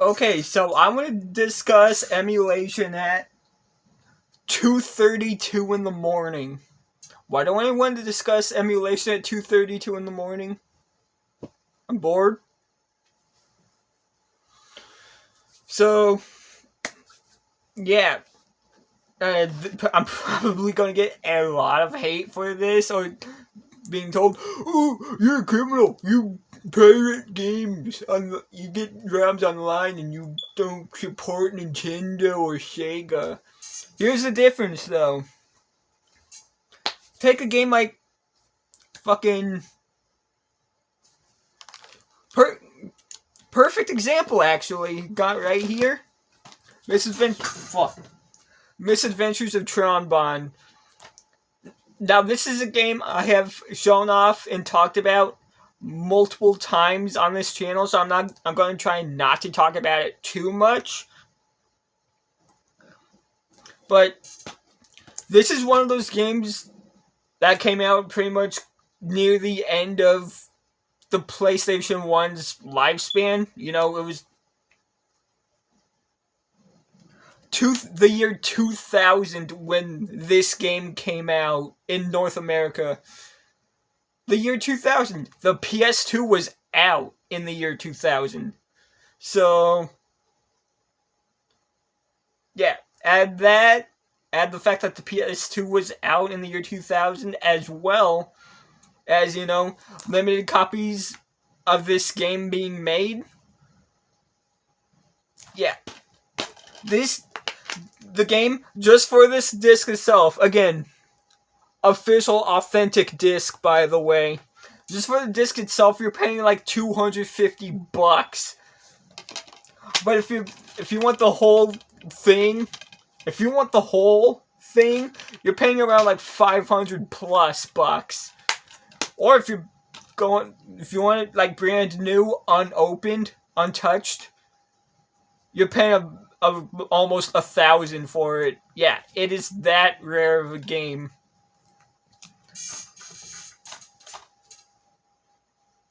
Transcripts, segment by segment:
Okay, so I'm going to discuss emulation at 2:32 in the morning. Why do I want to discuss emulation at 2:32 in the morning? I'm bored. So, yeah. I'm probably going to get a lot of hate for this, or being told, "Oh, you're a criminal. You pirate games. You get ROMs online and you don't support Nintendo or Sega." Here's the difference, though. Take a game like fucking perfect example, actually. Got right here. Misadventures of Tron Bond. Now, this is a game I have shown off and talked about multiple times on this channel, so I'm going to try not to talk about it too much. But this is one of those games that came out pretty much near the end of the PlayStation 1's lifespan. You know, it was the year 2000 when this game came out in North America. The year 2000. The PS2 was out in the year 2000. So, yeah, add the fact that the PS2 was out in the year 2000, as well as, limited copies of this game being made. Yeah. The game, just for this disc itself, again, official, authentic disc, by the way. Just for the disc itself, you're paying like $250. But if you want the whole thing, you're paying around like $500+ Or if you want it like brand new, unopened, untouched, you're paying almost $1,000 for it. Yeah, it is that rare of a game.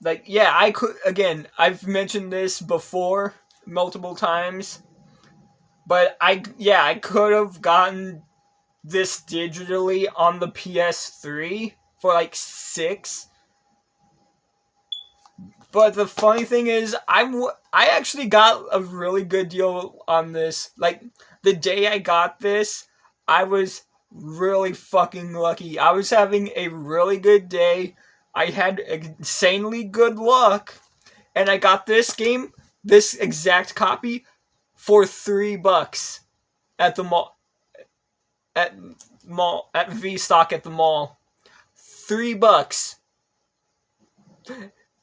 Like, yeah, I've mentioned this before multiple times, but I could have gotten this digitally on the PS3 for like $6. But the funny thing is, I actually got a really good deal on this. Like, the day I got this, I was really fucking lucky. I was having a really good day. I had insanely good luck. And I got this exact copy, for $3 at the mall. At V-Stock at the mall. $3.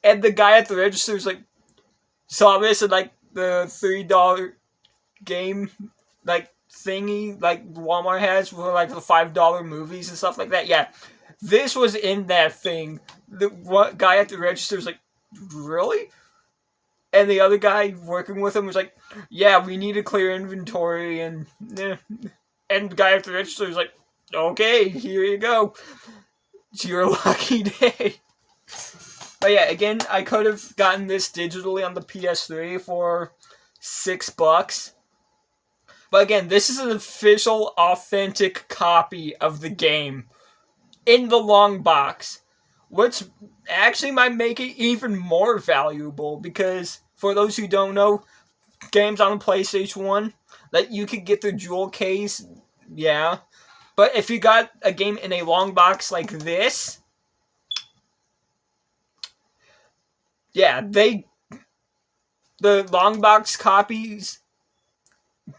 And the guy at the register was like, saw this and like the $3 game like thingy like Walmart has for like the $5 movies and stuff like that. Yeah, this was in that thing. The one guy at the register was like, really? And the other guy working with him was like, yeah, we need to clear inventory. And the guy at the register was like, okay, here you go. It's your lucky day. But yeah, again, I could have gotten this digitally on the PS3 for $6. But again, this is an official, authentic copy of the game in the long box, which actually might make it even more valuable, because for those who don't know, games on the PlayStation 1, that you could get the jewel case, yeah. But if you got a game in a long box like this, yeah, the long box copies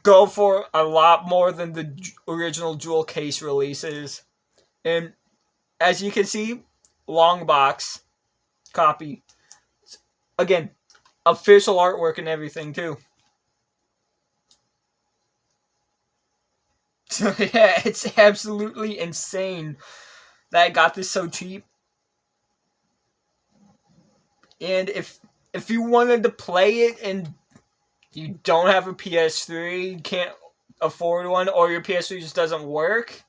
go for a lot more than the original jewel case releases. And as you can see, long box copy. Again, official artwork and everything too. So yeah, it's absolutely insane that I got this so cheap. And if you wanted to play it and you don't have a PS3, can't afford one, or your PS3 just doesn't work,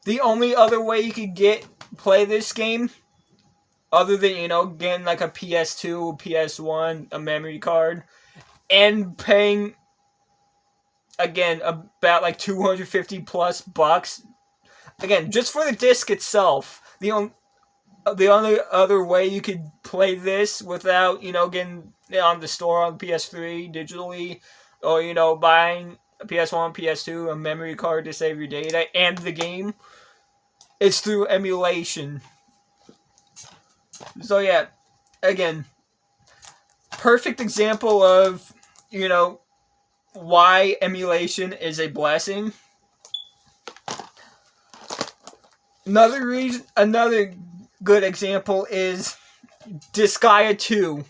the only other way you could play this game, other than, getting like a PS2, PS1, a memory card, and paying again about like 250 plus bucks again just for the disc itself. The only other way you could play this without getting it on the store on PS3 digitally, or buying a PS1, PS2, a memory card to save your data and the game, it's through emulation. So yeah, again, perfect example of why emulation is a blessing. Another good example is Disgaea 2.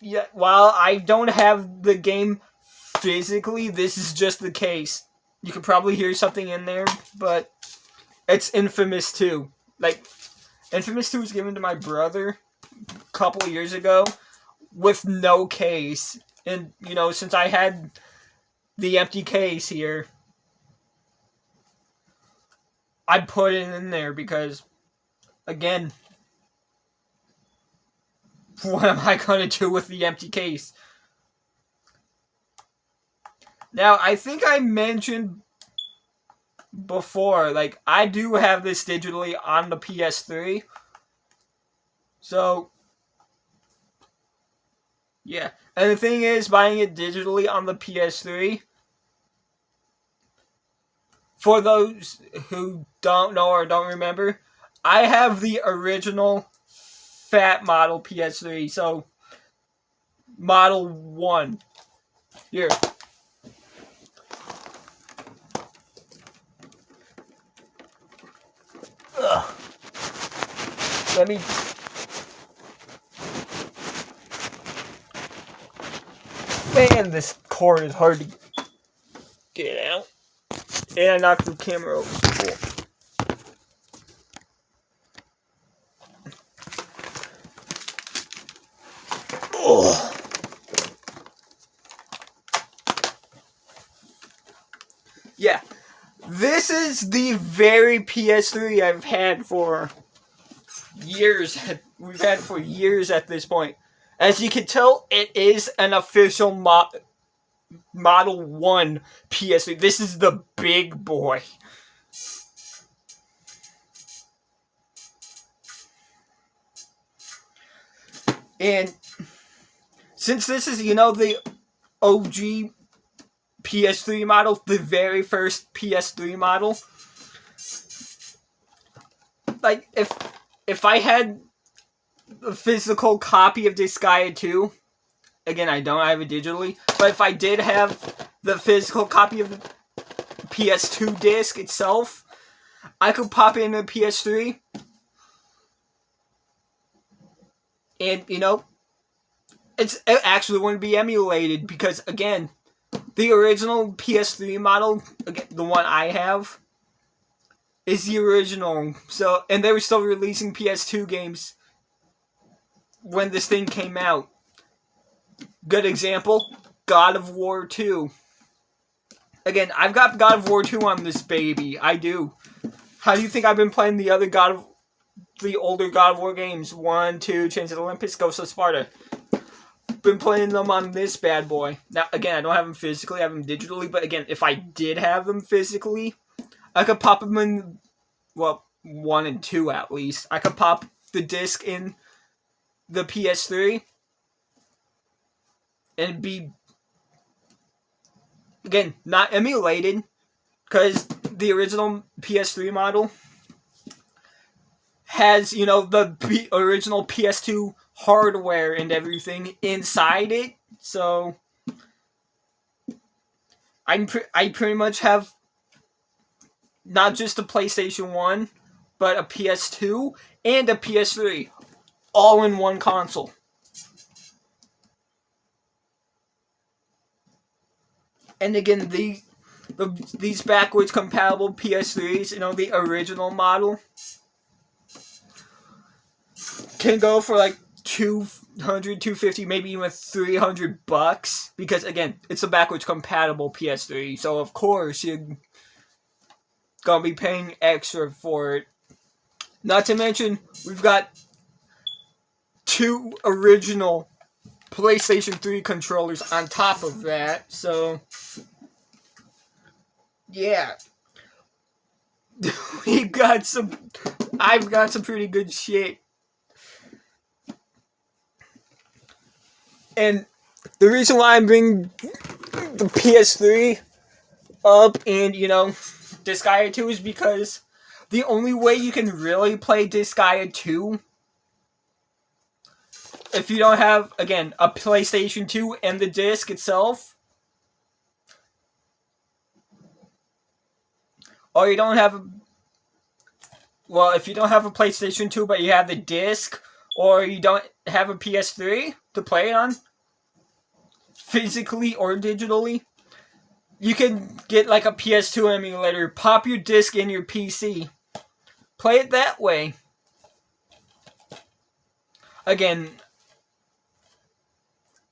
Yeah, while I don't have the game physically, this is just the case. You could probably hear something in there, but it's Infamous 2. Like, Infamous 2 was given to my brother a couple of years ago with no case. And, since I had the empty case here, I put it in there because, again, what am I going to do with the empty case? Now, I think I mentioned before, like, I do have this digitally on the PS3. So, yeah. And the thing is, buying it digitally on the PS3, for those who don't know or don't remember, I have the original fat model PS3. So, Model 1. Here. Ugh. Let me... Man, this cord is hard to get out. And I knocked the camera over. Oh. Yeah. This is the very PS3 I've had for years. We've had for years at this point. As you can tell, it is an official Model 1 PS3. This is the big boy. And since this is, the OG PS3 model, the very first PS3 model, like, if I had a physical copy of Disgaea 2, again, I don't have it digitally, but if I did have the physical copy of the PS2 disc itself, I could pop it into PS3, and, it actually wouldn't be emulated, because, again, the original PS3 model, again, the one I have, is the original. So, and they were still releasing PS2 games when this thing came out. Good example, God of War 2. Again, I've got God of War 2 on this baby. I do. How do you think I've been playing the older God of War games? 1, 2, Chains of Olympus, Ghost of Sparta. Been playing them on this bad boy. Now, again, I don't have them physically, I have them digitally, but again, if I did have them physically, I could pop them in, 1 and 2 at least. I could pop the disc in the PS3 and be, again, not emulated, because the original PS3 model has, the original PS2 hardware and everything inside it, so I pretty much have not just a PlayStation 1, but a PS2 and a PS3 all in one console. And again, these backwards compatible PS3s, the original model, can go for like $200, $250, maybe even $300, because again, it's a backwards compatible PS3, so of course you're gonna be paying extra for it. Not to mention, we've got 2 original PlayStation 3 controllers on top of that. So, yeah. I've got some pretty good shit. And the reason why I'm bringing the PS3 up and, Disgaea 2 is because the only way you can really play Disgaea 2, if you don't have, again, a PlayStation 2 and the disc itself, or you don't have if you don't have a PlayStation 2 but you have the disc, or you don't have a PS3 to play it on, physically or digitally, you can get like a PS2 emulator, pop your disc in your PC, play it that way. Again,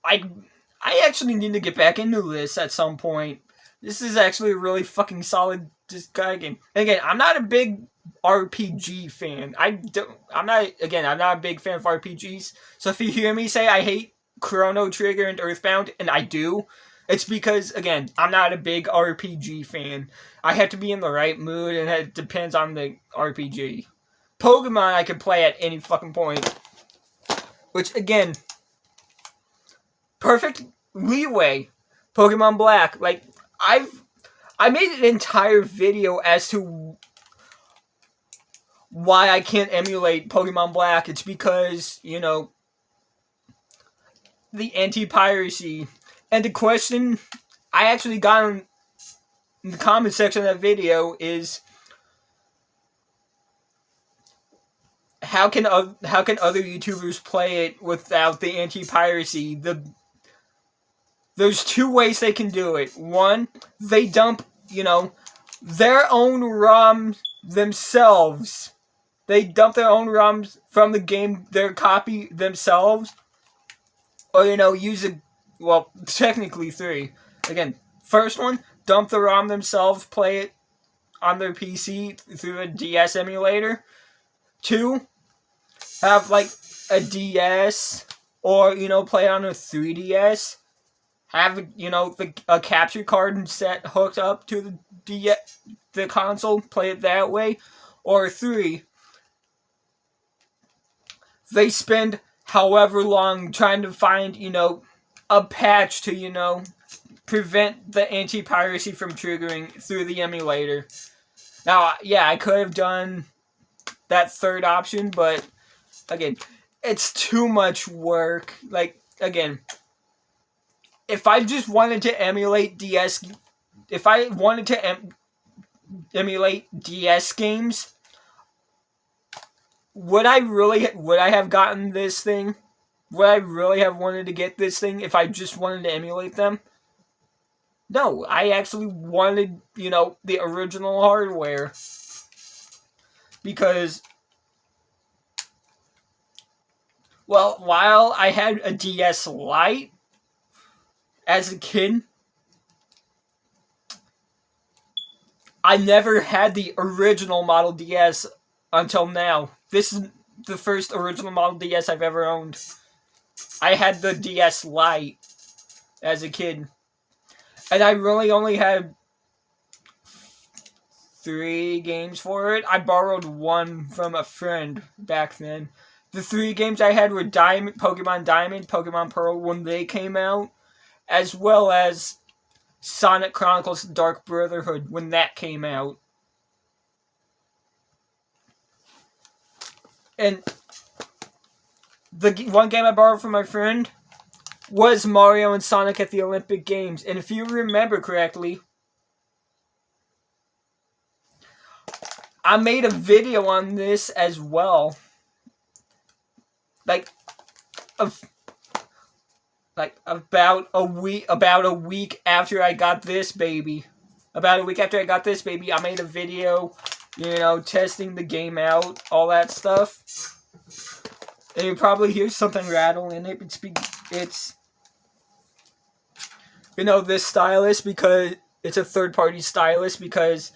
I actually need to get back into this at some point. This is actually a really fucking solid Disgaea game. And again, I'm not a big RPG fan. I'm not a big fan of RPGs. So if you hear me say I hate Chrono Trigger and Earthbound, and I do, it's because, again, I'm not a big RPG fan. I have to be in the right mood, and it depends on the RPG. Pokemon I can play at any fucking point. Which, again, perfect leeway. Pokemon Black. Like, I made an entire video as to why I can't emulate Pokemon Black. It's because, the anti-piracy. And the question I actually got in the comment section of that video is, how can other YouTubers play it without the anti-piracy? There's two ways they can do it. One, they dump, their own ROMs themselves. They dump their own ROMs from the game, their copy themselves. Or, use technically three. Again, first one, dump the ROM themselves, play it on their PC through a DS emulator. Two, have like a DS or, play it on a 3DS. Have, a capture card and set hooked up to the console, play it that way. Or three, they spend however long trying to find, a patch to, prevent the anti-piracy from triggering through the emulator. Now, yeah, I could have done that third option, but, again, it's too much work. Like, again, if I just wanted to emulate emulate DS games, would I have gotten this thing? Would I really have wanted to get this thing if I just wanted to emulate them? No, I actually wanted, the original hardware. Because, while I had a DS Lite as a kid, I never had the original Model DS until now. This is the first original Model DS I've ever owned. I had the DS Lite as a kid. And I really only had 3 games for it. I borrowed one from a friend back then. The 3 games I had were Pokemon Diamond, Pokemon Pearl when they came out, as well as Sonic Chronicles Dark Brotherhood when that came out. And the one game I borrowed from my friend was Mario and Sonic at the Olympic Games. And if you remember correctly, I made a video on this as well. About a week after I got this baby. I made a video, testing the game out, all that stuff. And you probably hear something rattle in it. It's this stylus, because it's a third-party stylus, because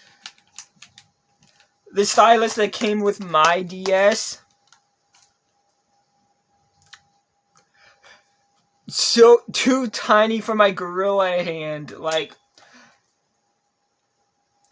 the stylus that came with my DS, so too tiny for my gorilla hand. Like,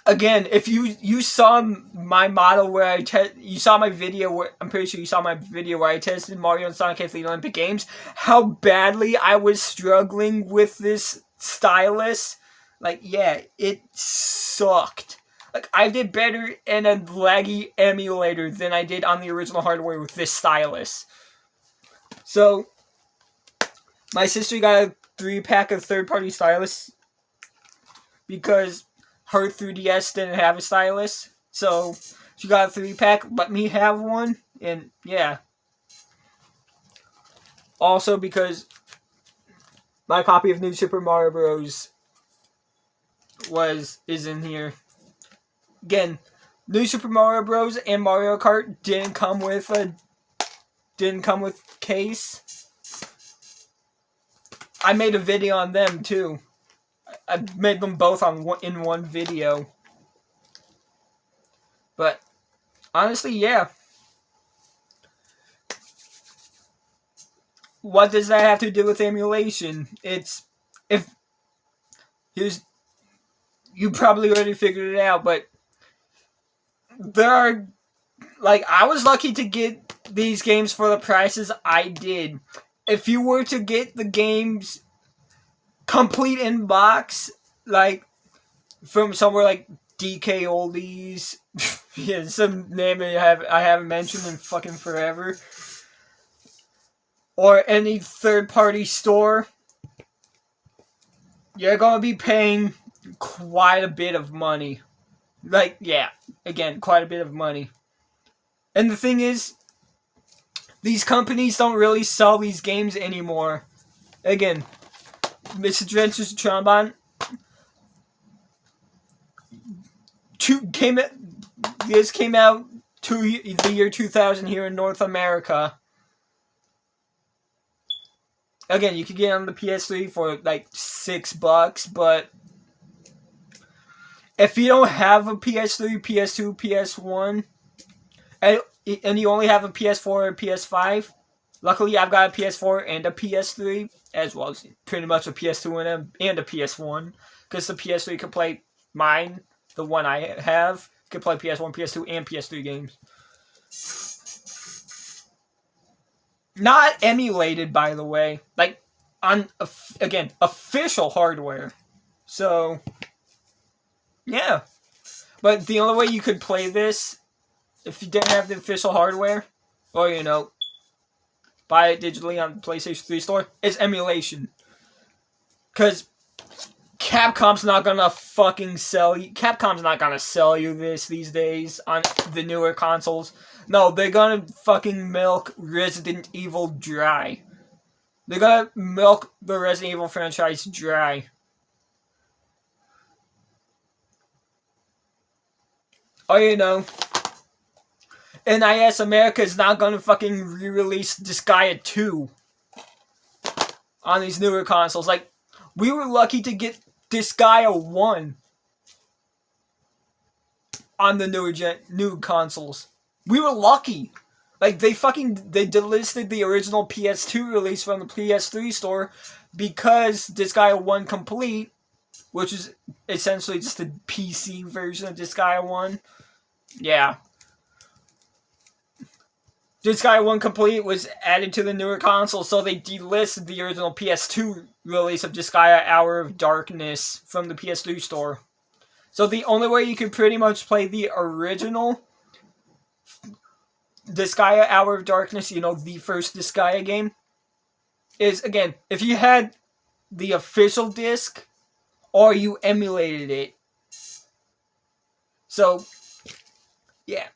again, if you saw my model where you saw my video where I'm pretty sure you saw my video where I tested Mario and Sonic at the Olympic Games, how badly I was struggling with this stylus. Like, yeah, it sucked. Like, I did better in a laggy emulator than I did on the original hardware with this stylus. So, my sister got a 3-pack of third-party stylus because her 3DS didn't have a stylus. So, she got a 3-pack, let me have one, and yeah. Also because my copy of New Super Mario Bros. is in here. Again, New Super Mario Bros. And Mario Kart didn't come with case. I made a video on them too. I made them both in one video. But honestly, yeah. What does that have to do with emulation? You probably already figured it out, but there are, like, I was lucky to get these games for the prices I did. If you were to get the games complete in box, like, from somewhere like DK Oldies, yeah, some name I haven't mentioned in fucking forever, or any third-party store, you're gonna be paying quite a bit of money. Like, yeah, again, quite a bit of money. And the thing is, these companies don't really sell these games anymore. Again, Misadventures of Trombone came out the year 2000 here in North America. Again, you could get it on the PS3 for like $6, but if you don't have a PS3, PS2, PS1, and you only have a PS4 or PS5, luckily I've got a PS4 and a PS3, as well as pretty much a PS2 and a PS1, because the PS3 can play mine, the one I have, can play PS1, PS2, and PS3 games. Not emulated, by the way. Like, on, again, official hardware. So, yeah. But the only way you could play this, if you didn't have the official hardware, or, buy it digitally on the PlayStation 3 store, is emulation. Because Capcom's not gonna fucking sell you. Capcom's not gonna sell you this these days on the newer consoles. No, they're gonna fucking milk Resident Evil dry. They're gonna milk the Resident Evil franchise dry. Or, NIS America is not gonna fucking re-release Disgaea 2 on these newer consoles. Like, we were lucky to get Disgaea 1 on the new consoles. We were lucky. Like, they delisted the original PS2 release from the PS3 store because Disgaea 1 Complete, which is essentially just the PC version of Disgaea 1. Yeah. Disgaea 1 Complete was added to the newer console, so they delisted the original PS2 release of Disgaea Hour of Darkness from the PS3 store. So the only way you could pretty much play the original Disgaea Hour of Darkness, the first Disgaea game, is, again, if you had the official disc, or you emulated it. So, yeah.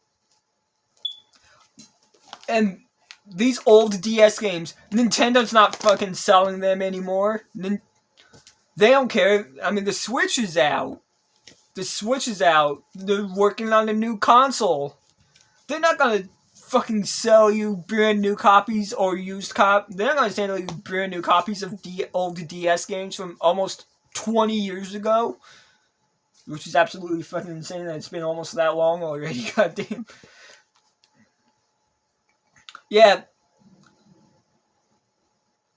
And these old DS games, Nintendo's not fucking selling them anymore. They don't care. I mean, the Switch is out. They're working on a new console. They're not gonna fucking sell you brand new copies or used They're not gonna sell you brand new copies of old DS games from almost 20 years ago. Which is absolutely fucking insane that it's been almost that long already, goddamn. Yeah.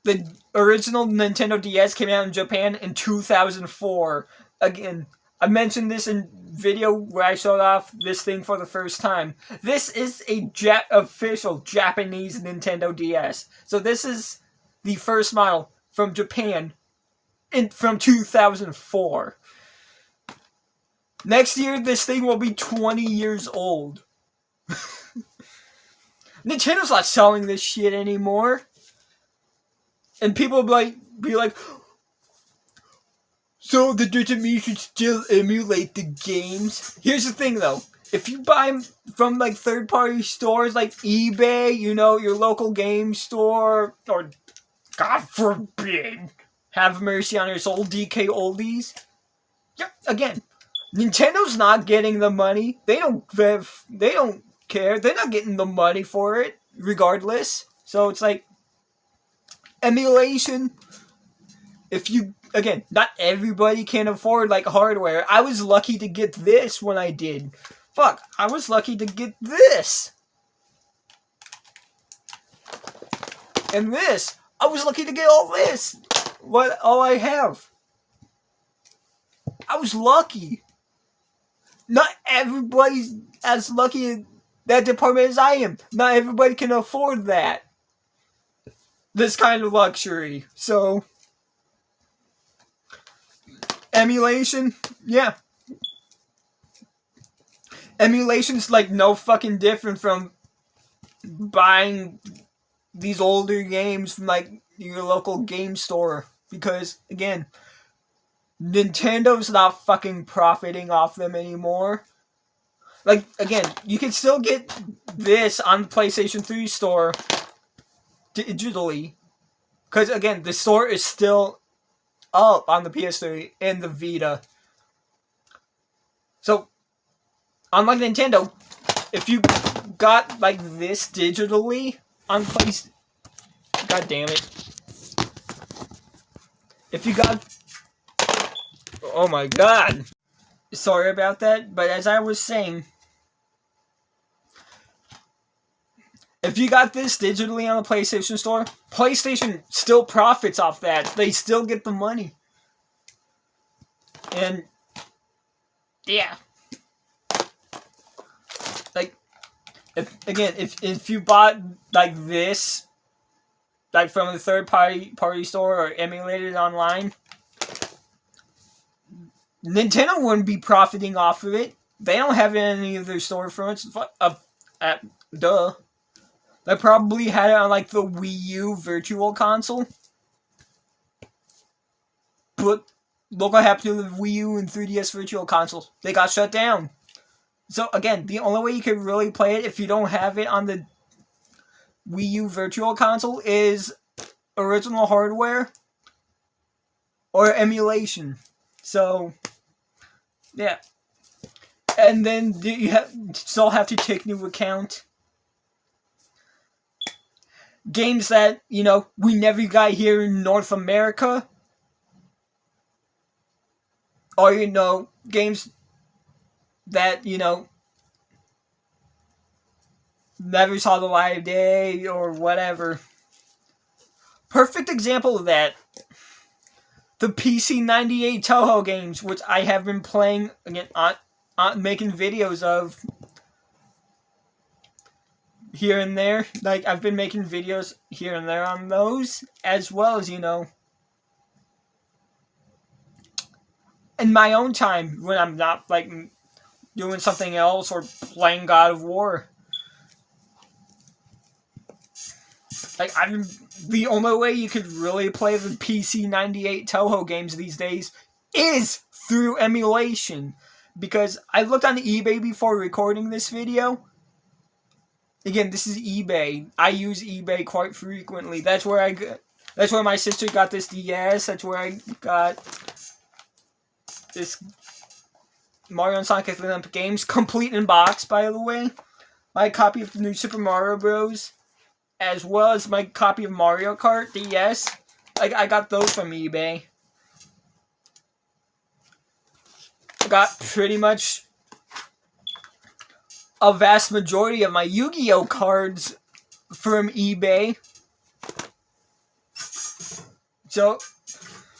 the original Nintendo DS came out in Japan in 2004. Again, I mentioned this in video where I showed off this thing for the first time. This is a official Japanese Nintendo DS. So this is the first model from Japan from 2004. Next year, this thing will be 20 years old. Nintendo's not selling this shit anymore. And people will be like, so the me should still emulate the games? Here's the thing though. If you buy them from like third-party stores like eBay, you know, your local game store, or God forbid, have mercy on your soul, DK Oldies. Yeah, again, Nintendo's not getting the money. They don't care. They're not getting the money for it, regardless. So it's like emulation. If you again, not everybody can afford like hardware. I was lucky to get this when I did. Fuck, I was lucky to get this. And this. I was lucky to get all this. All I have. I was lucky. Not everybody's as lucky in that department as I am. Not everybody can afford that. This kind of luxury. So, emulation, yeah. Emulation's like no fucking different from buying these older games from like your local game store. Because, again, Nintendo's not fucking profiting off them anymore. Like, again, you can still get this on the PlayStation 3 store digitally. Because, again, the store is still up on the PS3 and the Vita. So, unlike Nintendo, if you got, like, this digitally on PlayStation... God damn it. If you got... Oh my god. Sorry about that, but as I was saying, if you got this digitally on the PlayStation Store, PlayStation still profits off that. They still get the money. And, yeah. Like, if you bought, like, this, like, from the third-party store or emulated online, Nintendo wouldn't be profiting off of it. They don't have any of their storefronts. Duh. They probably had it on, like, the Wii U Virtual Console. But look what happened to the Wii U and 3DS Virtual Console. They got shut down. So, again, the only way you can really play it if you don't have it on the Wii U Virtual Console is original hardware or emulation. So, yeah. And then you still have to take into account games that, you know, we never got here in North America. Or, you know, games that, you know, never saw the light of day or whatever. Perfect example of that. The PC-98 Toho games, which I have been playing, again, making videos of here and there. Like, I've been making videos here and there on those, as well as, you know, in my own time, when I'm not, like, doing something else or playing God of War. Like, the only way you could really play the PC-98 Toho games these days is through emulation. Because I looked on eBay before recording this video. Again, this is eBay. I use eBay quite frequently. That's where my sister got this DS. That's where I got this Mario and Sonic Olympic Games, complete in box, by the way. My copy of the new Super Mario Bros. As well as my copy of Mario Kart DS. I got those from eBay. I got pretty much a vast majority of my Yu-Gi-Oh cards from eBay. So,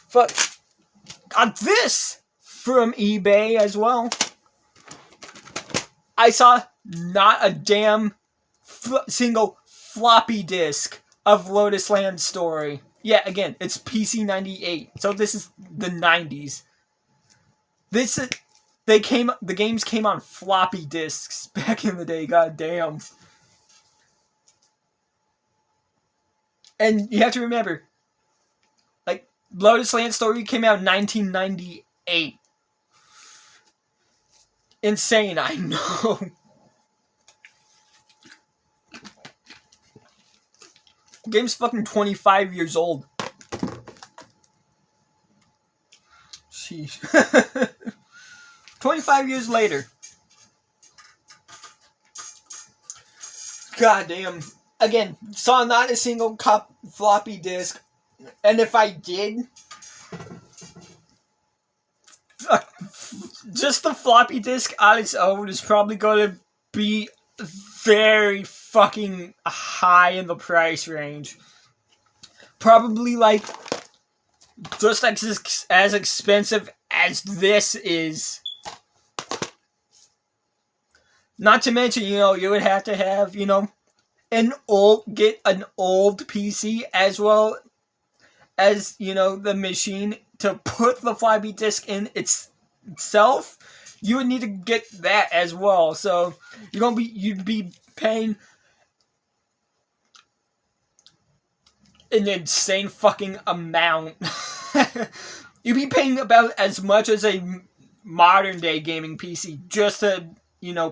fuck. Got this from eBay as well. I saw not a damn single floppy disk of Lotus Land Story. Yeah, again, it's PC 98, so this is the 90s. The games came on floppy disks back in the day, goddamn. And you have to remember, like, Lotus Land Story came out in 1998. Insane, I know. The game's fucking 25 years old. Sheesh. 25 years later. God damn. Again, saw not a single floppy disk. And if I did, just the floppy disk on its own is probably going to be very fucking high in the price range. Probably like just as expensive as this is. Not to mention, you would have to have, get an old PC as well as, the machine to put the floppy disk in itself. You would need to get that as well. So you'd be paying an insane fucking amount. You'd be paying about as much as a modern day gaming PC just to,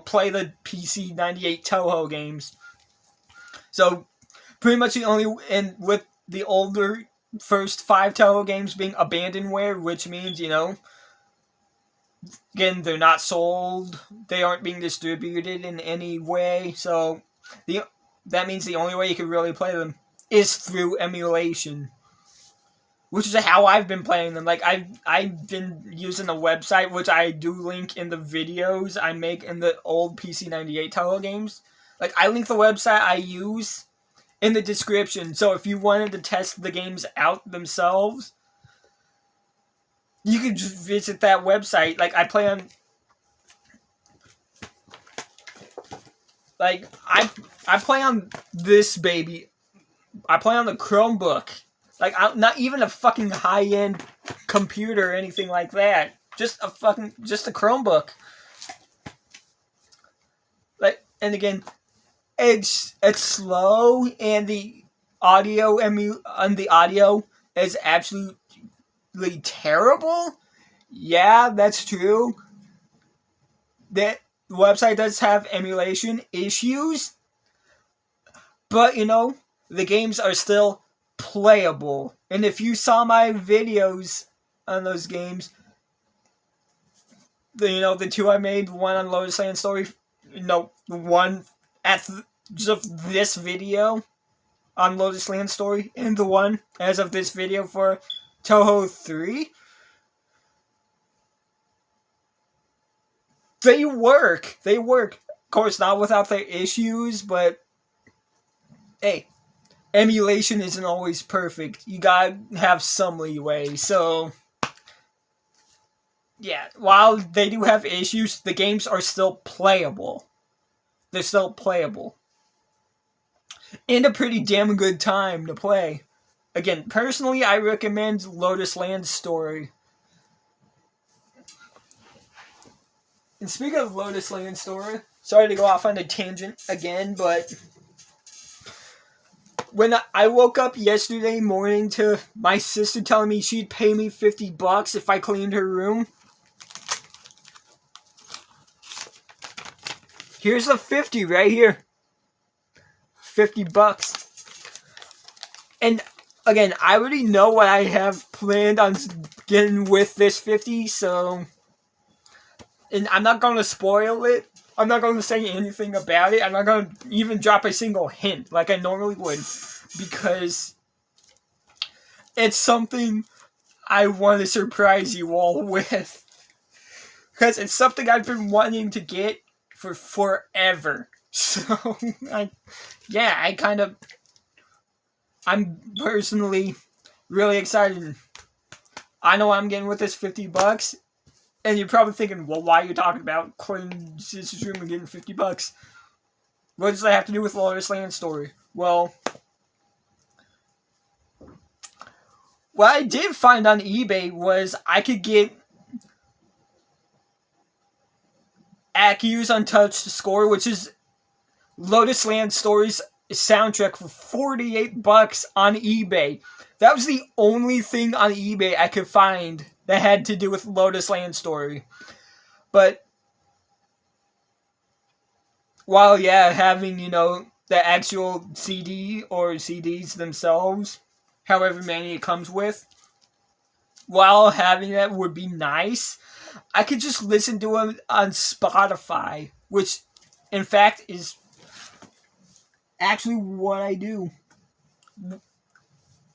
play the PC 98 Toho games. So pretty much the only, and with the older first 5 Toho games being abandonware, which means, again, they're not sold, they aren't being distributed in any way, so that means the only way you can really play them is through emulation. Which is how I've been playing them. Like, I've been using a website, which I do link in the videos I make in the old PC 98 Toho games. Like, I link the website I use in the description, so if you wanted to test the games out themselves, you could just visit that website. Like, I play on... Like, I play on this baby. I play on the Chromebook. Like, not even a fucking high-end computer or anything like that. Just a Chromebook. Like, and again, it's slow, and the audio is absolutely terrible. Yeah, that's true. That website does have emulation issues, but the games are still playable. And if you saw my videos on those games, the 2 I made, one on Lotus Land Story, the one at just this video on Lotus Land Story, and the one as of this video for Toho 3, they work. Of course, not without their issues, but hey, emulation isn't always perfect. You gotta have some leeway. So, yeah, while they do have issues, the games are still playable. They're still playable. And a pretty damn good time to play. Again, personally, I recommend Lotus Land Story. And speaking of Lotus Land Story, sorry to go off on a tangent again, but when I woke up yesterday morning to my sister telling me she'd pay me $50 if I cleaned her room, here's the 50 right here. $50. And again, I already know what I have planned on getting with this 50, so, and I'm not going to spoil it. I'm not going to say anything about it. I'm not going to even drop a single hint like I normally would, because it's something I want to surprise you all with. Because it's something I've been wanting to get for forever. So, I'm personally really excited. I know what I'm getting with this $50. And you're probably thinking, well, why are you talking about cleaning this room and getting $50? What does that have to do with Lotus Land Story? Well, what I did find on eBay was I could get Akiu's Untouched score, which is Lotus Land Story's soundtrack, for $48 on eBay. That was the only thing on eBay I could find that had to do with Lotus Land Story. But while, yeah, having, the actual CD or CDs themselves, however many it comes with, while having that would be nice, I could just listen to them on Spotify, which, in fact, is actually what I do.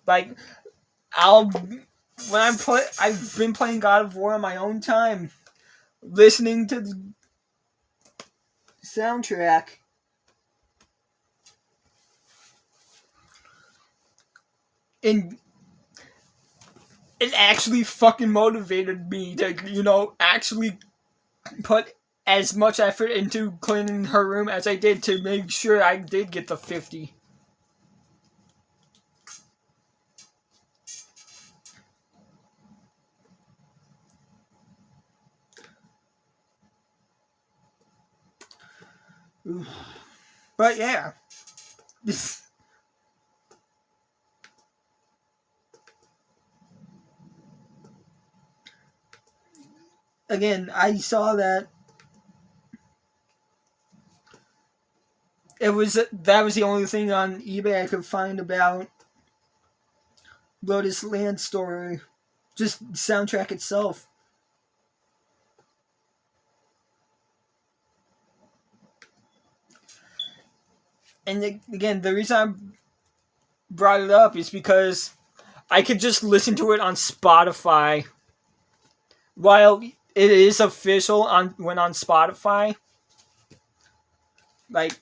Like, I've been playing God of War on my own time, listening to the soundtrack. And it actually fucking motivated me to, actually put as much effort into cleaning her room as I did to make sure I did get the 50. But yeah. Again, I saw that that was the only thing on eBay I could find about Lotus Land Story. Just the soundtrack itself. And again, the reason I brought it up is because I could just listen to it on Spotify. While it is official when on Spotify, like,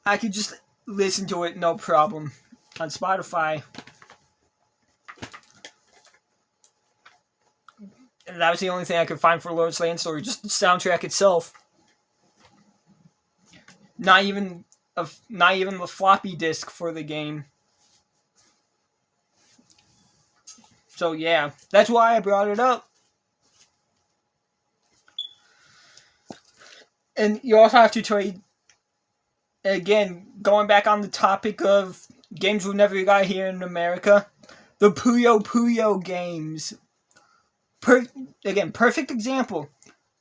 I could just listen to it no problem on Spotify. And that was the only thing I could find for Lotus Land Story, just the soundtrack itself. Not even the floppy disk for the game. So yeah, that's why I brought it up. And you also have to trade. Again, going back on the topic of games we never got here in America, the Puyo Puyo games. Perfect example.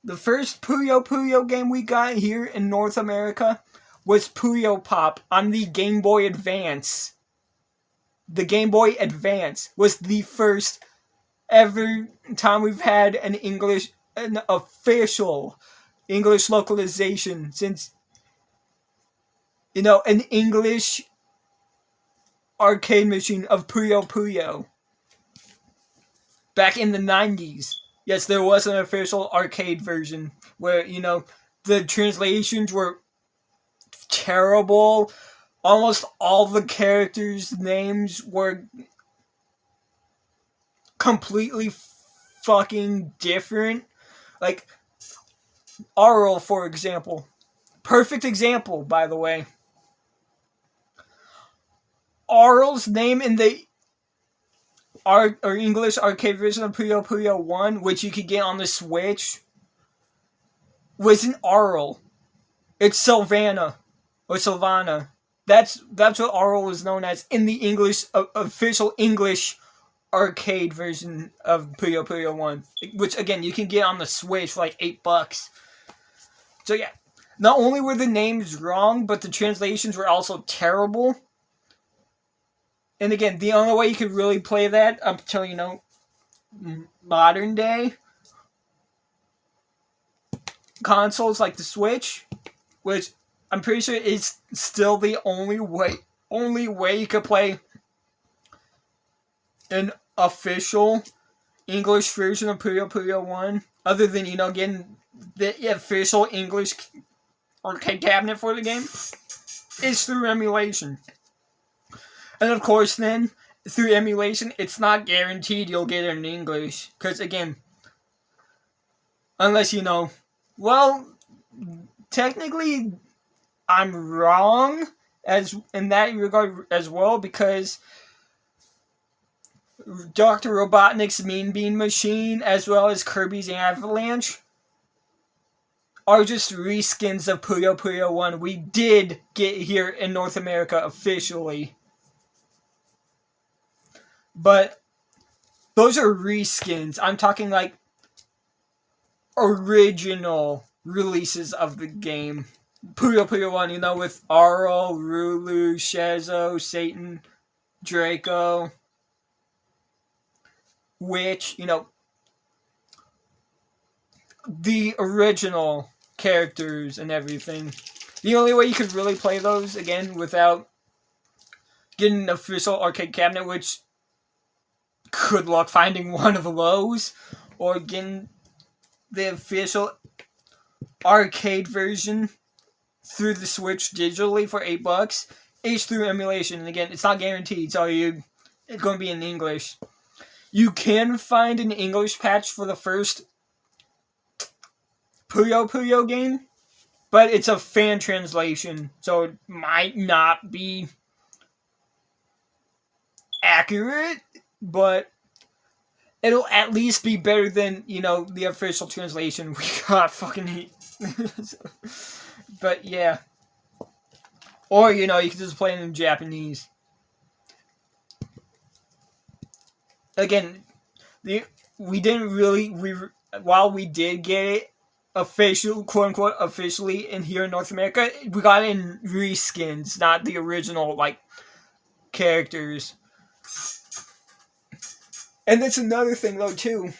The first Puyo Puyo game we got here in North America was Puyo Pop on the Game Boy Advance. The Game Boy Advance was the first ever time we've had an official English localization since, an English arcade machine of Puyo Puyo. Back in the 90s. Yes, there was an official arcade version where, the translations were terrible. Almost all the characters' names were completely fucking different. Like, Arl, for example. Perfect example, by the way. Arl's name in the English arcade version of Puyo Puyo 1, which you could get on the Switch, wasn't Arl. It's Sylvana. Or Sylvana. That's what Arl was known as in the English, official English arcade version of Puyo Puyo 1. Which, again, you can get on the Switch for like $8. So yeah, not only were the names wrong, but the translations were also terrible. And again, the only way you could really play that up till, modern day consoles like the Switch, which I'm pretty sure is still the only way you could play an official English version of Puyo Puyo 1, other than, getting the official English arcade cabinet for the game, is through emulation. And of course, then through emulation, it's not guaranteed you'll get it in English. Because again, unless well, technically, I'm wrong as in that regard as well, because Dr. Robotnik's Mean Bean Machine as well as Kirby's Avalanche are just reskins of Puyo Puyo 1 we did get here in North America officially. But those are reskins. I'm talking like original releases of the game. Puyo Puyo 1, with Arl, Rulu, Shezo, Satan, Draco, Witch, the original characters and everything. The only way you could really play those, again, without getting an official arcade cabinet, which good luck finding one of those, or getting the official arcade version through the Switch digitally for $8, is through emulation. And again, it's not guaranteed, so it's going to be in English. You can find an English patch for the first Puyo Puyo game, but it's a fan translation, so it might not be accurate, but it'll at least be better than, the official translation we got fucking But yeah. Or, you can just play it in Japanese. Again, while we did get it quote unquote officially in here in North America, we got it in reskins, not the original characters. And that's another thing though too.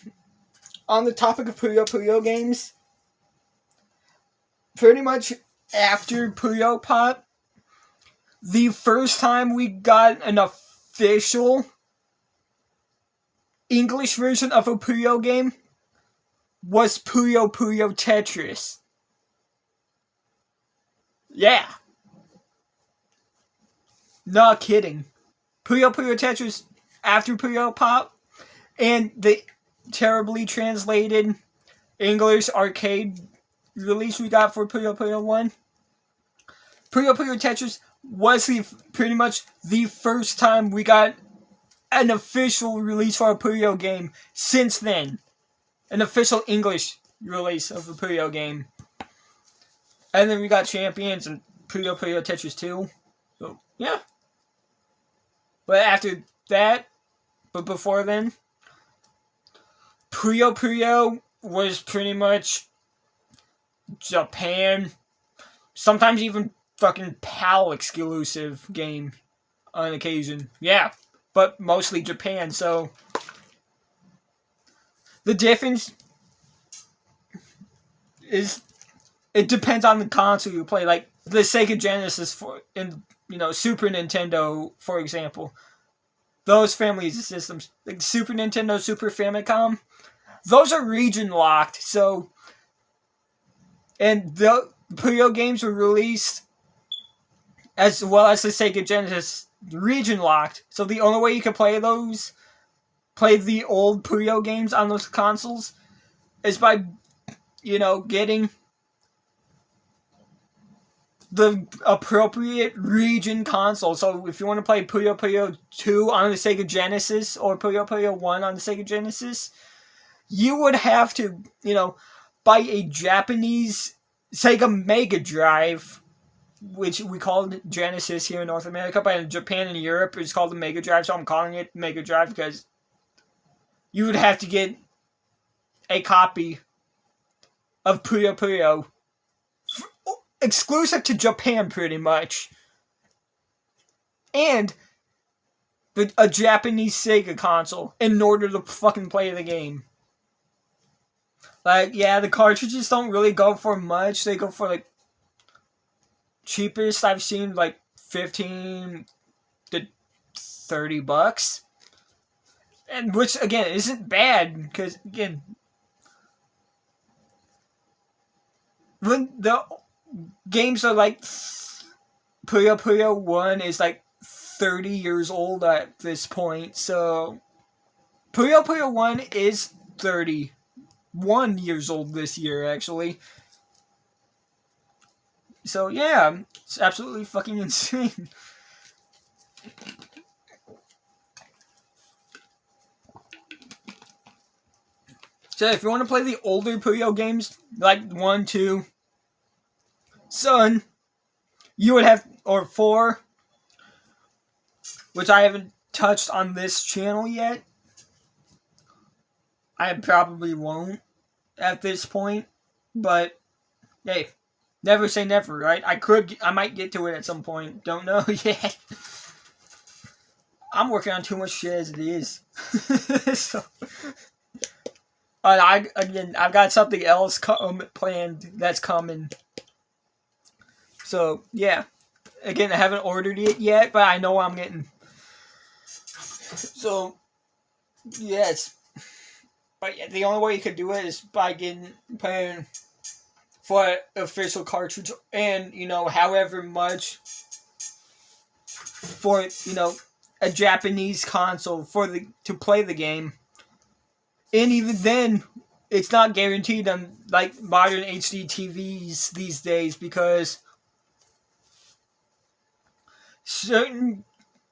On the topic of Puyo Puyo games, pretty much after Puyo Pop, the first time we got an official English version of a Puyo game was Puyo Puyo Tetris. Yeah. Not kidding. Puyo Puyo Tetris after Puyo Pop and the terribly translated English arcade release we got for Puyo Puyo 1. Puyo Puyo Tetris was pretty much the first time we got an official release for a Puyo game since then. An official English release of the Puyo game. And then we got Champions and Puyo Puyo Tetris 2. So, yeah. But after that, but before then, Puyo Puyo was pretty much Japan, sometimes even fucking PAL exclusive game on occasion. Yeah, but mostly Japan, so the difference is it depends on the console you play. Like the Sega Genesis Super Nintendo, for example. Those families of systems, like Super Nintendo, Super Famicom, those are region locked. So, and the Puyo games were released as well as the Sega Genesis region locked. So the only way you can play the old Puyo games on those consoles is by, getting the appropriate region console. So if you want to play Puyo Puyo 2 on the Sega Genesis or Puyo Puyo 1 on the Sega Genesis, you would have to, buy a Japanese Sega Mega Drive, which we call Genesis here in North America, but in Japan and Europe it's called the Mega Drive, so I'm calling it Mega Drive because you would have to get a copy of Puyo Puyo exclusive to Japan, pretty much. And a Japanese Sega console in order to fucking play the game. The cartridges don't really go for much. They go for, cheapest I've seen, $15 to $30. And which, again, isn't bad, because, again, when the games are Puyo Puyo 1 is 30 years old at this point, so Puyo Puyo 1 is 31 years old this year, actually. So yeah, it's absolutely fucking insane. So if you want to play the older Puyo games, like 1, 2, Sun, you would have, or 4, which I haven't touched on this channel yet. I probably won't at this point, but hey, never say never, right? I might get to it at some point. Don't know yet. I'm working on too much shit as it is. So, I've got something else planned that's coming. So yeah, again, I haven't ordered it yet, but I know I'm getting. So yes, but yeah, the only way you could do it is by paying for an official cartridge, and however much for a Japanese console to play the game. And even then, it's not guaranteed on like modern HD TVs these days, because certain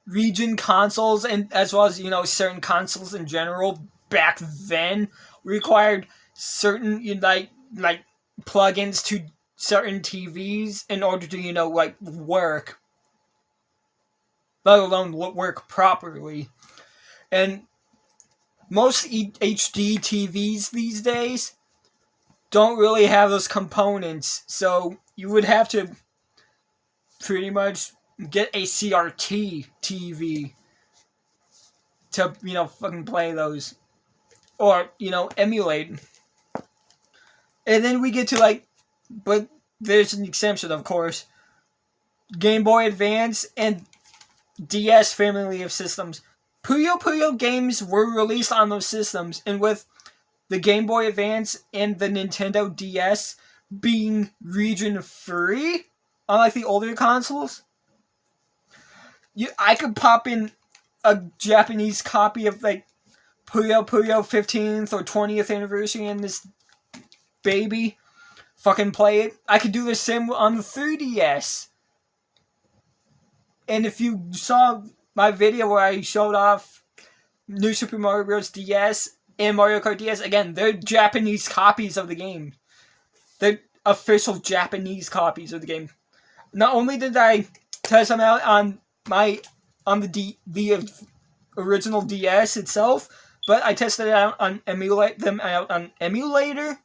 region consoles, and as well as certain consoles in general back then, required certain like plugins to certain TVs in order to work, let alone work properly. And most HD TVs these days don't really have those components, so you would have to pretty much get a CRT TV to fucking play those, or emulate. And then we get to but there's an exception, of course, Game Boy Advance and DS family of systems. Puyo Puyo games were released on those systems, and with the Game Boy Advance and the Nintendo DS being region free, unlike the older consoles, I could pop in a Japanese copy of Puyo Puyo 15th or 20th anniversary in this baby, fucking play it. I could do the same on the 3DS. And if you saw my video where I showed off New Super Mario Bros. DS and Mario Kart DS, again, they're Japanese copies of the game. They're official Japanese copies of the game. Not only did I test them out on the original DS itself, but I tested it out on emulator,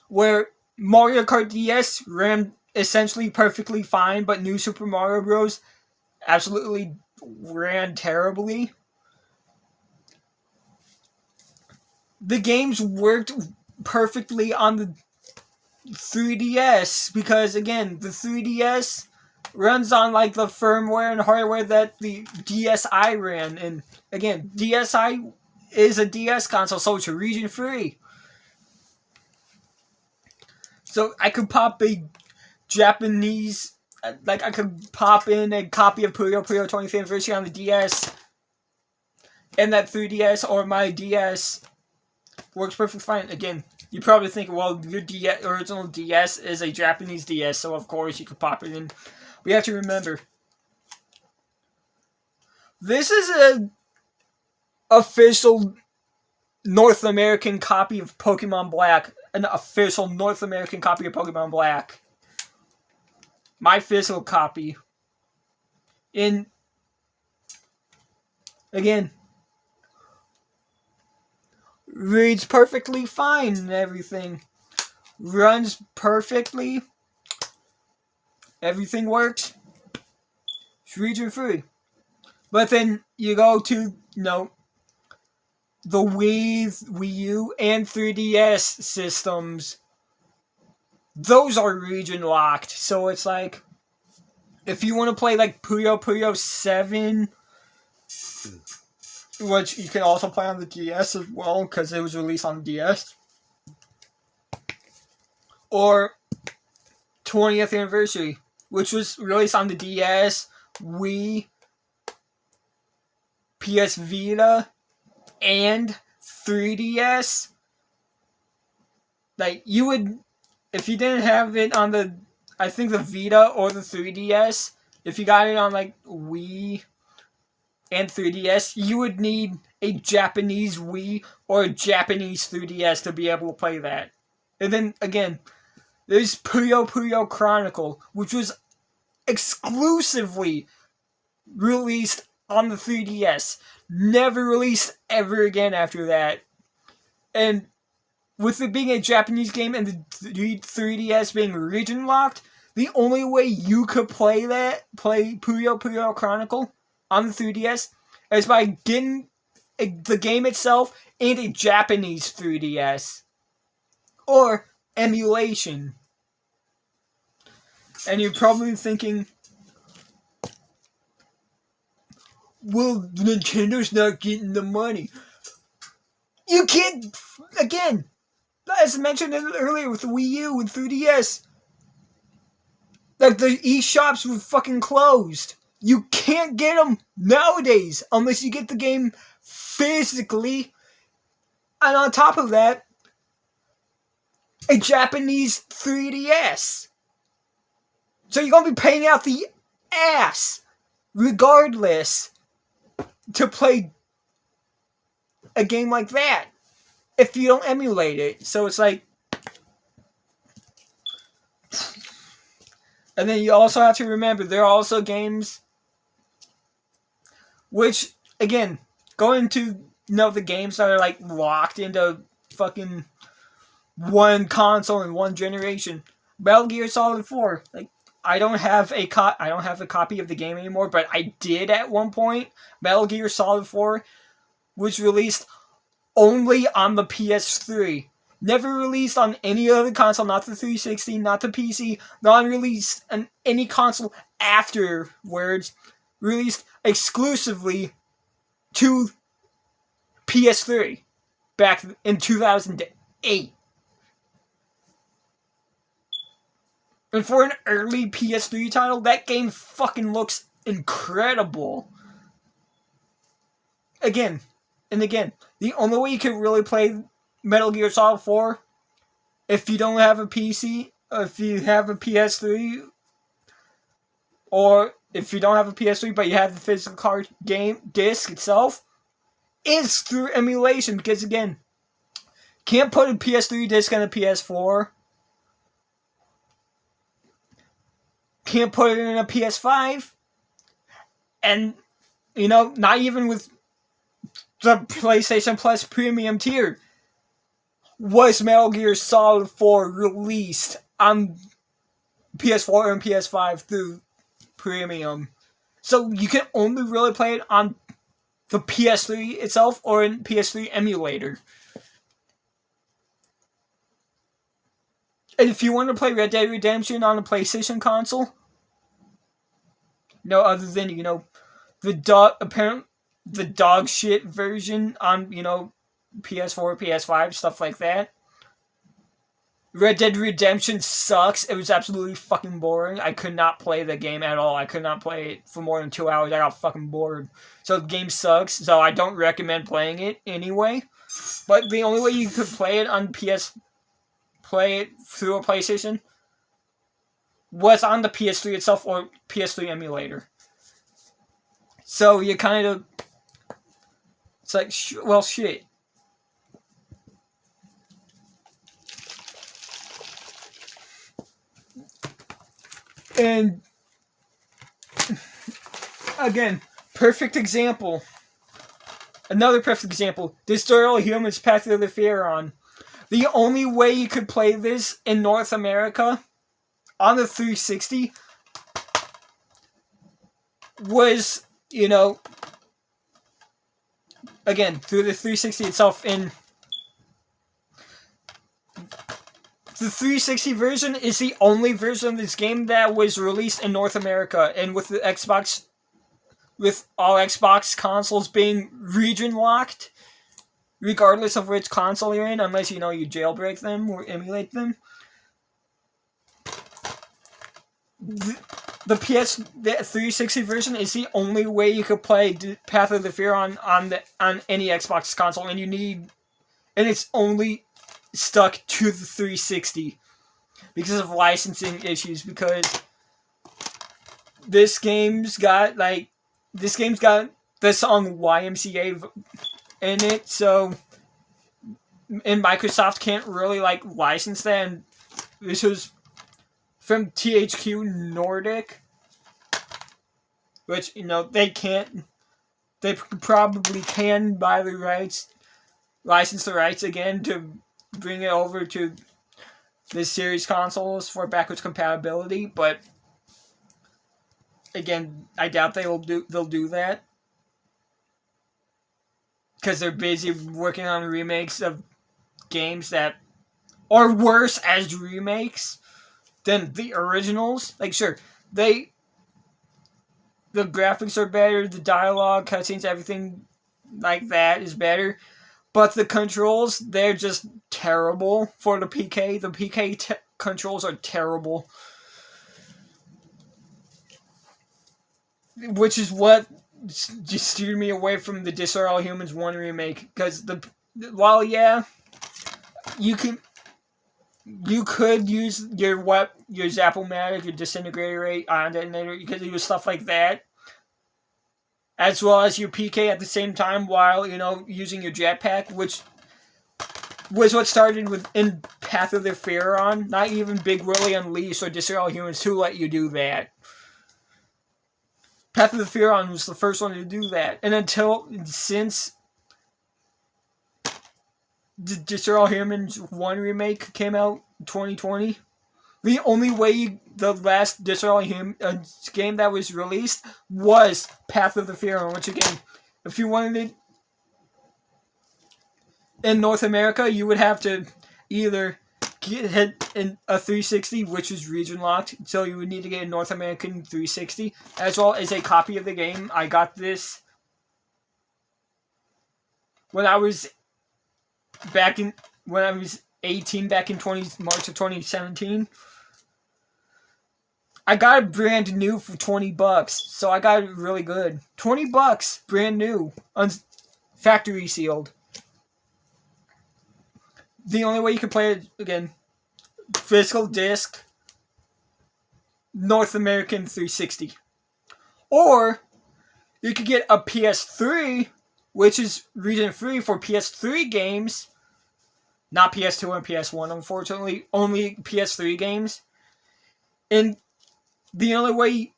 where Mario Kart DS ran essentially perfectly fine, but New Super Mario Bros. Absolutely ran terribly. The games worked perfectly on the 3DS, because again, the 3DS runs on the firmware and hardware that the DSi ran, and again, DSi is a DS console, so it's region free. So I could pop a Japanese, I could pop in a copy of Puyo Puyo 20th Anniversary on the DS, and that 3DS or my DS works perfectly fine. Again, you probably think, well, your original DS is a Japanese DS, so of course you could pop it in. We have to remember, this is an official North American copy of Pokemon Black. An official North American copy of Pokemon Black. My physical copy. And again, reads perfectly fine and everything. Runs perfectly. Everything works. It's region free. But then you go to, the Wii U, and 3DS systems. Those are region locked. So it's if you want to play Puyo Puyo 7, which you can also play on the DS as well, because it was released on the DS, or 20th Anniversary, which was released on the DS, Wii, PS Vita, and 3DS, like, you would, if you didn't have it on the, I think the Vita or the 3DS, if you got it on, like, Wii and 3DS, you would need a Japanese Wii or a Japanese 3DS to be able to play that. And then, again, there's Puyo Puyo Chronicle, which was exclusively released on the 3DS. Never released ever again after that. And with it being a Japanese game and the 3DS being region locked, the only way you could play Puyo Puyo Chronicle on the 3DS is by getting the game itself and a Japanese 3DS. Or emulation. And you're probably thinking, well, Nintendo's not getting the money. You can't, again, as I mentioned earlier with the Wii U and 3DS, like, the eShops were fucking closed. You can't get them nowadays unless you get the game physically. And on top of that, a Japanese 3DS. So you're going to be paying out the ass, regardless, to play a game like that if you don't emulate it. So it's like, and then you also have to remember there are also games which, again, going to the games that are like locked into fucking one console and one generation. Metal Gear Solid 4, like, I don't have a copy of the game anymore, but I did at one point. Metal Gear Solid 4 was released only on the PS3. Never released on any other console, not the 360, not the PC, not released on any console afterwards. Released exclusively to PS3 back in 2008. And for an early PS3 title, that game fucking looks incredible. Again, the only way you can really play Metal Gear Solid 4, if you don't have a PC, if you have a PS3, or if you don't have a PS3 but you have the physical card game disc itself, is through emulation. Because, again, can't put a PS3 disc on a PS4. Can't put it in a PS5. And, not even with the PlayStation Plus Premium tier was Metal Gear Solid 4 released on PS4 and PS5 through Premium. So you can only really play it on the PS3 itself or in PS3 emulator. And if you want to play Red Dead Redemption on a PlayStation console, other than, the dog shit version on, PS4, PS5, stuff like that. Red Dead Redemption sucks. It was absolutely fucking boring. I could not play the game at all. I could not play it for more than 2 hours. I got fucking bored. So the game sucks, so I don't recommend playing it anyway. But the only way you could play it on play it through a PlayStation was on the PS3 itself or PS3 emulator. So you kind of, it's like, well, shit. And again, perfect example. Another perfect example. Destroy All Humans, Path of the Pharaoh. The only way you could play this in North America on the 360 was, again, through the 360 itself. In the 360 version is the only version of this game that was released in North America, and with the Xbox, with all Xbox consoles being region locked, regardless of which console you're in, unless you jailbreak them or emulate them. the 360 version is the only way you could play Path of the Fear on any Xbox console, and it's only stuck to the 360 because of licensing issues. Because this game's got the song YMCA in it, so and Microsoft can't really license that. And this was from THQ Nordic, which they can't. They probably can buy the rights, license the rights again to bring it over to the series consoles for backwards compatibility, but again, I doubt they'll do that because they're busy working on remakes of games that are worse as remakes than the originals. Sure, the graphics are better, the dialogue, cutscenes, everything like that is better, but the controls, they're just terrible for the PK. The PK controls are terrible, which is what just steered me away from the Destroy All Humans 1 remake. Because while you could use your Zap-O-Matic, your Disintegrator Rate, Ion Detonator, you could use stuff like that, as well as your PK at the same time while, using your jetpack, which was what started in Path of the Pharaon. Not even Big Willy Unleashed or Destroy All Humans 2 let you do that. Path of the Pharaon was the first one to do that. And since the Destroy All Humans 1 remake came out in 2020, the only way the last Destroy All Humans game that was released was Path of the Pharaon. Which again, if you wanted it in North America, you would have to either hit in a 360, which is region locked, so you would need to get a North American 360, as well as a copy of the game. I got this when I was 18 back in March of 2017. I got it brand new for $20, so I got it really good. $20, brand new, factory sealed. The only way you can play it, again, physical disc, North American 360. Or, you could get a PS3, which is region free for PS3 games. Not PS2 and PS1, unfortunately. Only PS3 games. And the only way...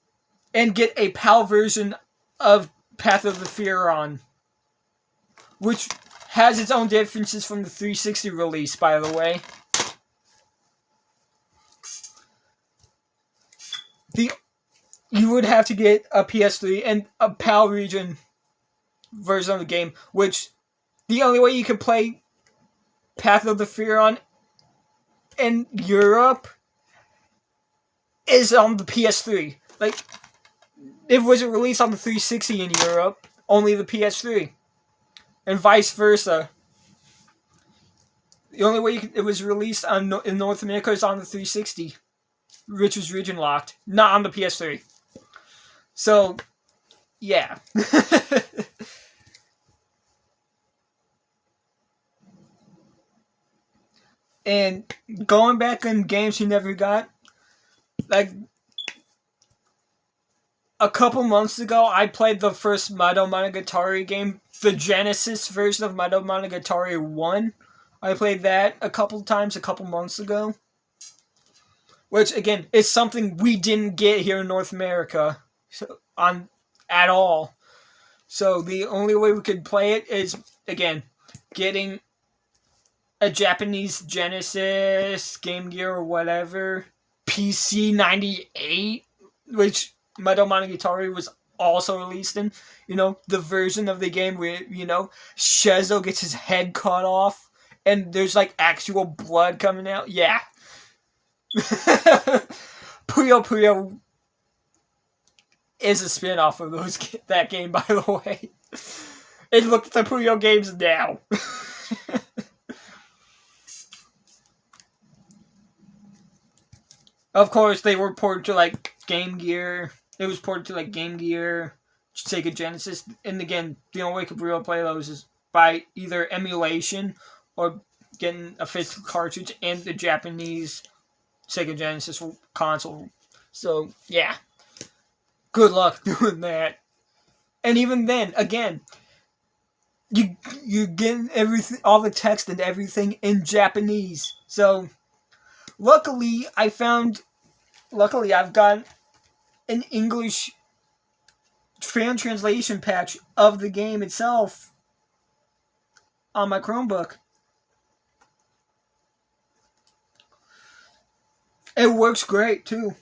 And get a PAL version of Path of the Pharaon, which has its own differences from the 360 release, by the way. You would have to get a PS3 and a PAL region version of the game, which the only way you can play Path of the Pharaon in Europe is on the PS3. It wasn't released on the 360 in Europe, only the PS3. And vice versa. The only way it was released in North America is on the 360, which was region locked, not on the PS3. So, yeah. And going back on games you never got, a couple months ago, I played the first Madoka Monogatari game, the Genesis version of Madoka Monogatari 1. I played that a couple times a couple months ago. Which, again, is something we didn't get here in North America at all. So the only way we could play it is, again, getting a Japanese Genesis, Game Gear, or whatever, PC 98, which Madoka Monogatari was also released in. The version of the game where, Shezo gets his head cut off and there's actual blood coming out. Yeah. Puyo Puyo is a spin-off of that game, by the way. And look at the Puyo games now. Of course, they were ported to Game Gear. It was ported to like Game Gear, Sega Genesis, and again, the only way you could really play those is by either emulation or getting a physical cartridge and the Japanese Sega Genesis console. So yeah, good luck doing that. And even then, again, you get everything, all the text and everything in Japanese. So luckily, I've got an English fan translation patch of the game itself on my Chromebook. It works great too.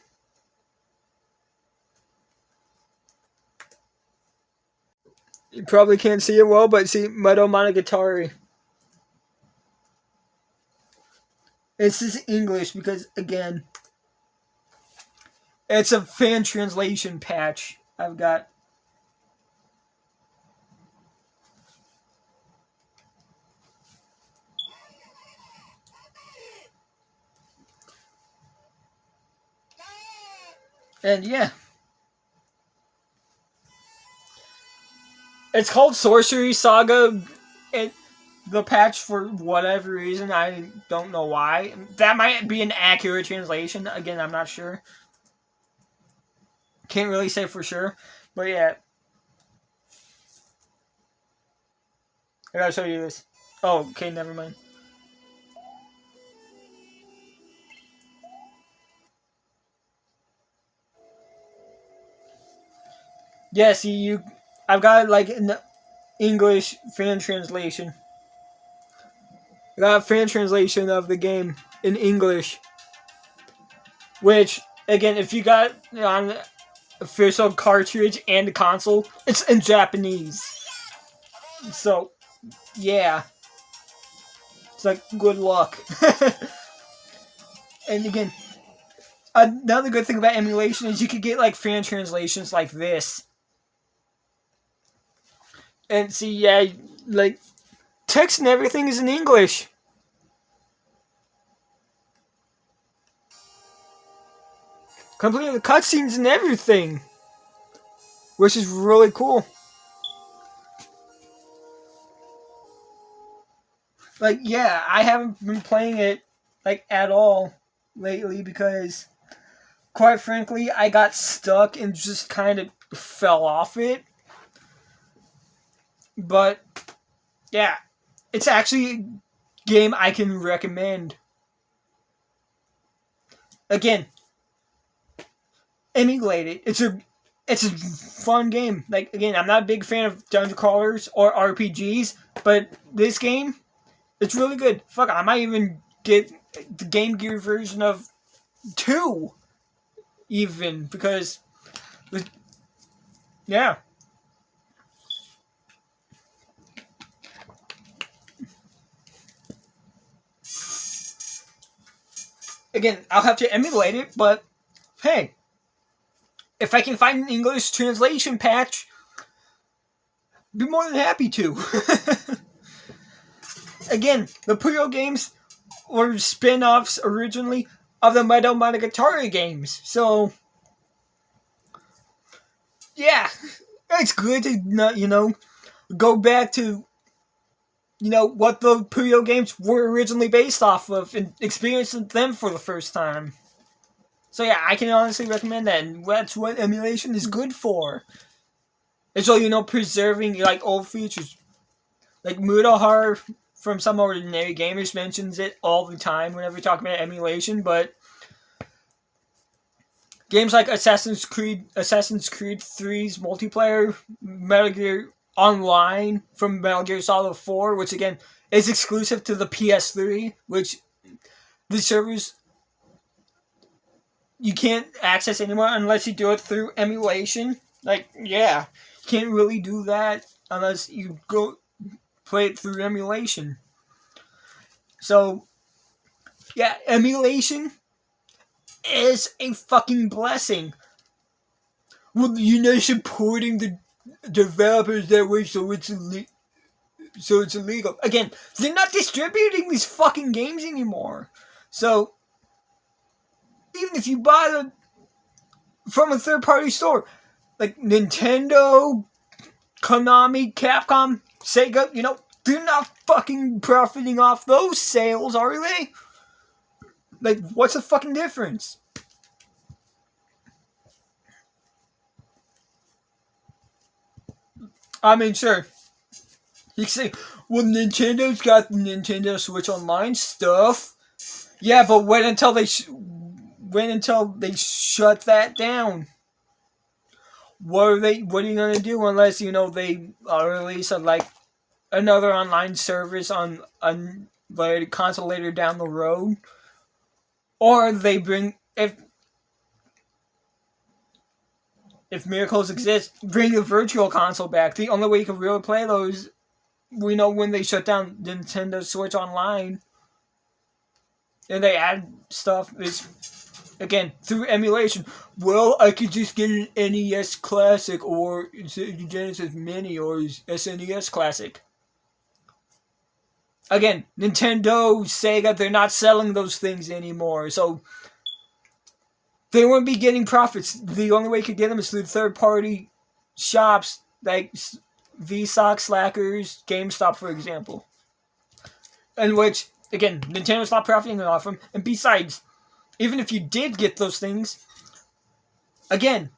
You probably can't see it well, but see Metal Monogatari. This is English because, again, it's a fan translation patch I've got. And yeah. It's called Sorcery Saga. The patch, for whatever reason, I don't know why. That might be an accurate translation. Again, I'm not sure. Can't really say for sure. But yeah. I gotta show you this. Oh, okay, never mind. Yeah, see, I've got like an English fan translation. I got a fan translation of the game in English. Which, again, if you got on the official cartridge and the console, it's in Japanese. So, yeah. It's like, good luck. And again, another good thing about emulation is you could get like fan translations like this. And see, yeah, like, text and everything is in English. Completely the cutscenes and everything. Which is really cool. Like, yeah, I haven't been playing it, like, at all lately because, quite frankly, I got stuck and just kind of fell off it. But, yeah, it's actually a game I can recommend. Again, emulate it. It's a fun game. Like, again, I'm not a big fan of dungeon crawlers or RPGs, but this game, it's really good. Fuck, I might even get the Game Gear version of 2, even, because, yeah. Again, I'll have to emulate it, but hey, if I can find an English translation patch, I'd be more than happy to. Again, the Puyo games were spin-offs originally of the Metal Monogatari games, so yeah, it's good to go back to what the Puyo games were originally based off of and experience them for the first time. So yeah, I can honestly recommend that, and that's what emulation is good for. It's all, preserving like old features. Like Mudahar from Some Ordinary Gamers mentions it all the time whenever we talk about emulation, but games like Assassin's Creed 3's multiplayer, Metal Gear Online from Metal Gear Solid 4, which again is exclusive to the PS3, which the servers you can't access anymore unless you do it through emulation. Like, yeah, you can't really do that unless you go play it through emulation. So, yeah, emulation is a fucking blessing. Well, supporting the developers that way so it's illegal. Again, they're not distributing these fucking games anymore. So, even if you buy from a third-party store. Like Nintendo, Konami, Capcom, Sega, they're not fucking profiting off those sales, are they? Like, what's the fucking difference? I mean, sure. You can say, well, Nintendo's got the Nintendo Switch Online stuff. Yeah, but wait until they shut that down. What are you gonna do unless they release another online service on a console later down the road, or they bring if miracles exist, bring the virtual console back. The only way you can really play those, we know when they shut down Nintendo Switch Online and they add stuff, is again through emulation. Well, I could just get an NES Classic or Genesis Mini or SNES Classic. Again, Nintendo, Sega, they're not selling those things anymore, so they won't be getting profits. The only way you could get them is through third-party shops like Vsauce, Slackers, GameStop, for example. In which, again, Nintendo's not profiting off them. And besides, even if you did get those things, again,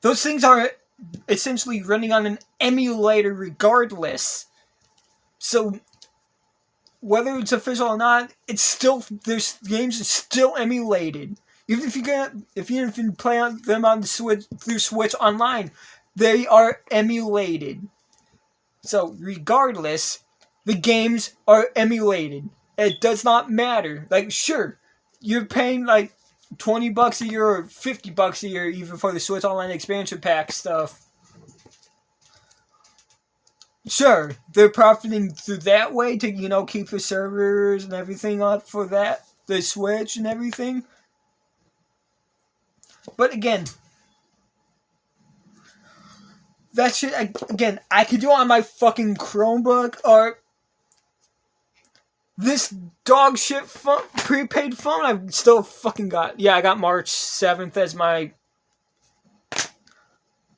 those things are essentially running on an emulator regardless. So whether it's official or not, it's still, there's games are still emulated. Even if you play them on the Switch through Switch Online, they are emulated. So regardless, the games are emulated. It does not matter. Like, sure, you're paying like $20 a year or $50 a year even for the Switch Online expansion pack stuff. Sure, they're profiting through that way to, keep the servers and everything up for that, the Switch and everything. But again, that shit, again, I could do it on my fucking Chromebook or this dog shit phone, prepaid phone I've still fucking got. Yeah, I got March 7th as my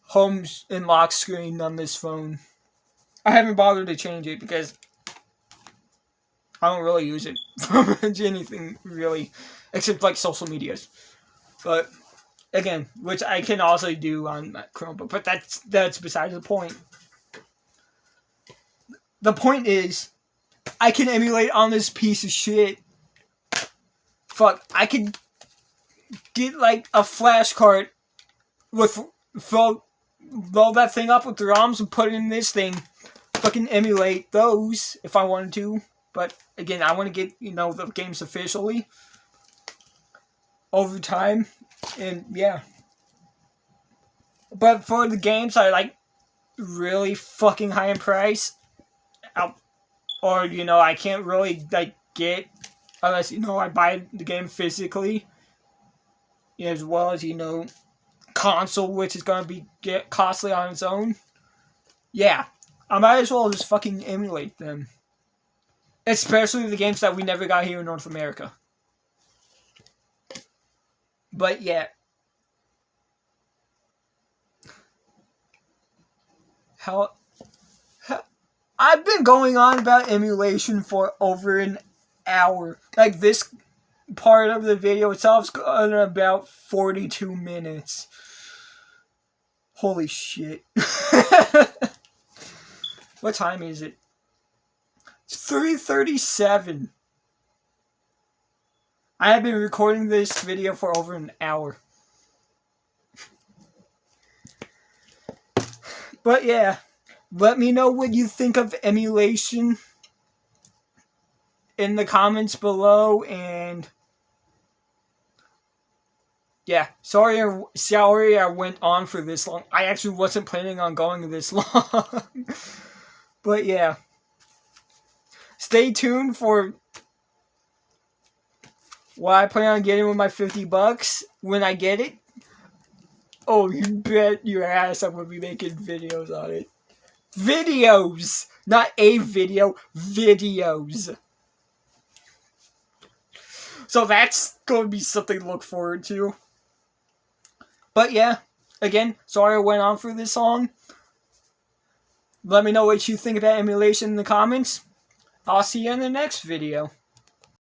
home and lock screen on this phone. I haven't bothered to change it because I don't really use it for much anything, really, except like social medias. But again, which I can also do on my Chromebook, but that's besides the point. The point is, I can emulate on this piece of shit. Fuck, I could get like a flash card with load that thing up with the ROMs and put it in this thing. Fucking emulate those if I wanted to, but again, I want to get the games officially over time, and yeah. But for the games I like really fucking high in price, or I can't really get unless I buy the game physically, as well as console, which is gonna be costly on its own. Yeah. I might as well just fucking emulate them. Especially the games that we never got here in North America. But yeah. I've been going on about emulation for over an hour. Like, this part of the video itself is going about 42 minutes. Holy shit. What time is it? It's 3:37. I have been recording this video for over an hour. But yeah, let me know what you think of emulation in the comments below, and yeah, sorry I went on for this long. I actually wasn't planning on going this long. But yeah, stay tuned for what I plan on getting with my $50 when I get it. Oh, you bet your ass I'm going to be making videos on it. Videos! Not a video, videos. So that's going to be something to look forward to. But yeah, again, sorry I went on for this long. Let me know what you think about emulation in the comments. I'll see you in the next video.